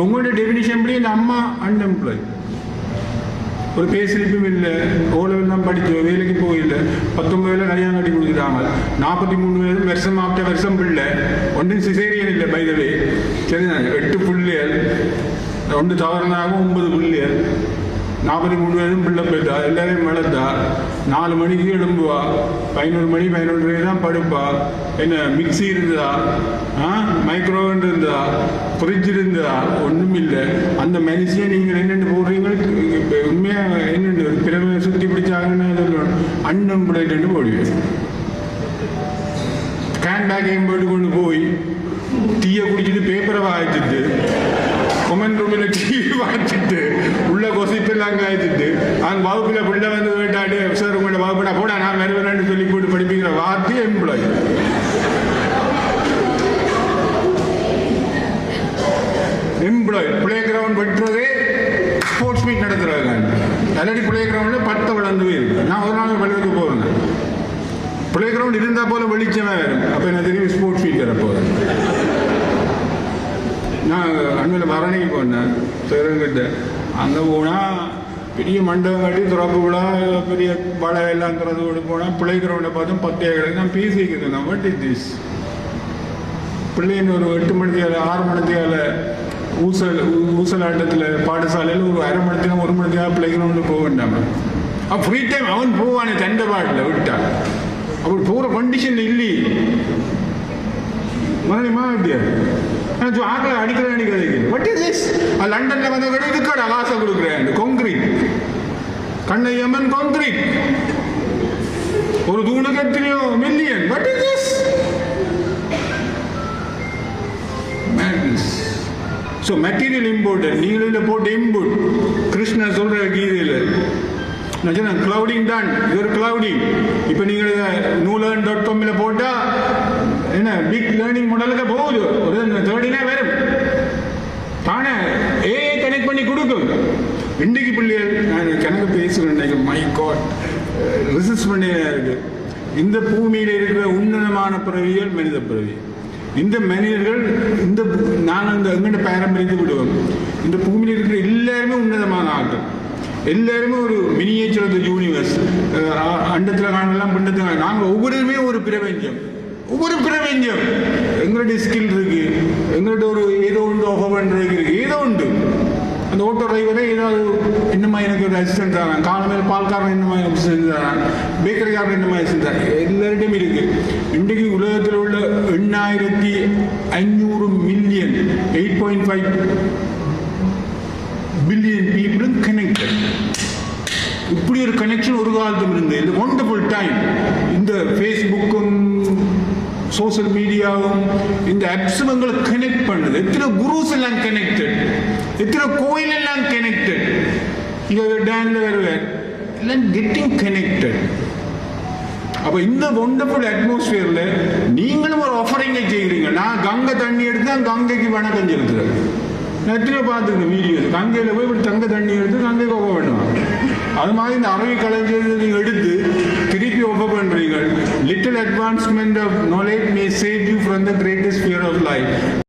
உங்களோட டெஃபினிஷன் படி இந்த அம்மா அன்எம்ப்ளாய், ஒரு பே ஸ்லிப்பும் இல்லை, ஓலெல்லாம் படிச்சு வேலைக்கு போயில்லை, 19 கல்யாணம் கட்டி கொடுத்துட்டாங்க, 43 வருஷம் ஆப்ட வருஷம் பிள்ளை, ஒன்றும் சிசேரியன் இல்லை பைதவே, சரி 8 பிள்ளைகள், 2 தவறுனாகவும் 9 பிள்ளைகள், 43 வயதும் பிள்ளை போயிட்டா, எல்லாரையும் வளர்த்தா, 4 மணிக்கு எழும்புவா, 11 மணி 11 தான் படுப்பா, என்ன மிக்சி இருந்தா, மைக்ரோவன் இருந்தா, ஃப்ரிட்ஜ் இருந்தா, ஒன்றும் இல்லை. அந்த மனுஷியை நீங்கள் என்னென்னு போடுறீங்க, உண்மையாக என்னென்னு பிறவை சுற்றி பிடிச்சாங்கன்னு அன்எம்ப்ளாய்டு போடுவேன். கேன் பேக்கையும் போட்டு கொண்டு போய் டீயை குடிச்சிட்டு பேப்பரை வாங்கிட்டு கொமெண்ட் ரூமில் டிவி வாங்கிட்டு உள்ள கொசிப்பெல்லாம் காய்ச்சிட்டு அங்கே வகுப்பில் பிள்ளை வந்து வேட்டாடி சார் உங்களோட வகுப்பிடா போடா நான் வருவேன்னு சொல்லி போட்டு படிப்பிக்கிற வார்த்தை எம்ப்ளாய். எம்ப்ளாய் பிளே கிரவுண்ட் வெட்டுறதே ஸ்போர்ட்ஸ் மீட் நடத்துறாங்க. ஆல்ரெடி பிளே கிரவுண்டில் 10 வளர்ந்து இருக்கு. நான் ஒரு நாள் வெளியே போகிறேன், பிளே கிரவுண்ட் இருந்தால் போல வெளிச்சமே வரும். அப்போ என்ன தெரியும், ஸ்போர்ட்ஸ் மீட் வர போகிறேன். நான் அண்மையில் பரணிக்கு போனேன் சிவரங்கிட்ட. அங்கே போனால் பெரிய மண்டபம் கட்டி திறப்பு விழா, பெரிய வளை எல்லாம் திறந்து கொண்டு போனால் பிள்ளை கிரவுண்டை பார்த்தோம் 10 ஏக்கர். நான் பேசிக்கிறேன், நான் வாட் இஸ் திஸ் பிள்ளைன்னு ஒரு 8 மணித்தியால் 6 மணித்தியால் ஊசலாட்டத்தில் பாடசாலையில் ஒரு 1/2 மணித்தியால் 1 மணித்தியால் பிள்ளை கிரவுண்டு போக வேண்டாம். அவன் ஃப்ரீ டைம் அவன் போவானே தண்டை பாட்டில் விட்டான். அவள் போகிற கண்டிஷன் இல்லையே மறுபடியுமா இப்படியா ஆக்களை அடிக்கிறது. What is this? லண்டன்ல வந்து இதுக்கான காசை கொடுக்குறேன். கான்கிரீட் கண்ணையம்மன் கான்கிரீட் ஒரு தூணுக்கு எத்தனையோ million. What is this? Madness. So material import, நீங்களில் போட்டு இம்போர்ட். கிருஷ்ணன் சொல்ற கீதையில் நான் சொன்னேன் கிளவுடிங் தான், இது ஒரு கிளவுடிங். இப்போ நீங்கள் newlearn.com போட்டால் என்ன பிக் லேர்னிங் மாடலுக்கு போகுது, ஒரு 30 வரும் தானே ஏஐ கனெக்ட் பண்ணி கொடுக்கும். இன்றைக்கு பிள்ளைகள் நான் கணக்கு பேசுகிறேன், மை காட் ரிசர்ச் பண்ணி இருக்கு. இந்த பூமியில் இருக்கிற உன்னதமான பிறவிகள் மனித பிறவி. இந்த மனிதர்கள் இந்த நாங்கள் இந்த எங்கள்ட பாரம்பரியத்தை விடுவோம். இந்த பூமியில் இருக்கிற எல்லாருமே உன்னதமான ஆட்கள், எல்லாருமே ஒரு மினியேச்சர் ஆஃப் த யூனிவர்ஸ். அண்டத்தில் காணலாம், பிண்டத்தில் நாங்கள் ஒவ்வொருமே ஒரு பிரபஞ்சம், ஒவ்வொரு பிரபஞ்சம். எங்களுடைய ஸ்கில் இருக்கு, எங்கள்கிட்ட ஒரு ஏதோ ஒன்று ஆஃபர் பண்ணுறதுக்கு இருக்கு, ஏதோ உண்டு. அந்த ஓட்டோ டிரைவரே ஏதாவது என்னமா எனக்கு ஒரு அசிஸ்டன்ட் தரான், காலமேல் பால்காரன் என்னமா அசிஸ்டன்ட் தரான், பேக்கரிக்காரன் என்னமா அசிஸ்டன்ட் தரான், எல்லார்டையும் இருக்கு. இன்றைக்கு உலகத்தில் உள்ள 8500 மில்லியன் 8.5 பில்லியன் பீப்புளும் கனெக்டட். இப்படி ஒரு கனெக்ஷன் ஒரு காலத்தில் இருந்து இந்த ஒண்டர்ஃபுல் டைம். இந்த ஃபேஸ்புக்கும் சோசியல் மீடியாவும் இந்த ஆப்ஸும் எங்களை கனெக்ட் பண்ணுது. எத்தனை குருஸ் எல்லாம் கனெக்டட், எத்தனை கோயில் எல்லாம் கனெக்டட். இங்கே டேன்ல வருவேன் எல்லாம் கெட்டிங் கனெக்டட். அப்போ இந்த ஒண்டர்ஃபுல் அட்மாஸ்பியரில் நீங்களும் ஒரு ஆஃபரிங்கை செய்கிறீங்க. நான் கங்கை தண்ணி எடுத்து கங்கைக்கு வணக்கம் செலுத்துறேன். நான் எத்தனையோ பார்த்துருக்கேன் வீடியோ. கங்கையில் போய் இப்படி தங்க தண்ணி எடுத்து கங்கைக்கு ஒப்ப பண்ணுவாங்க. அது மாதிரி இந்த அறிவு கலைஞர்கள் நீங்கள் எடுத்து திருப்பி ஒப்ப பண்ணுறீங்க. Little advancement of knowledge may save you from the greatest fear of life.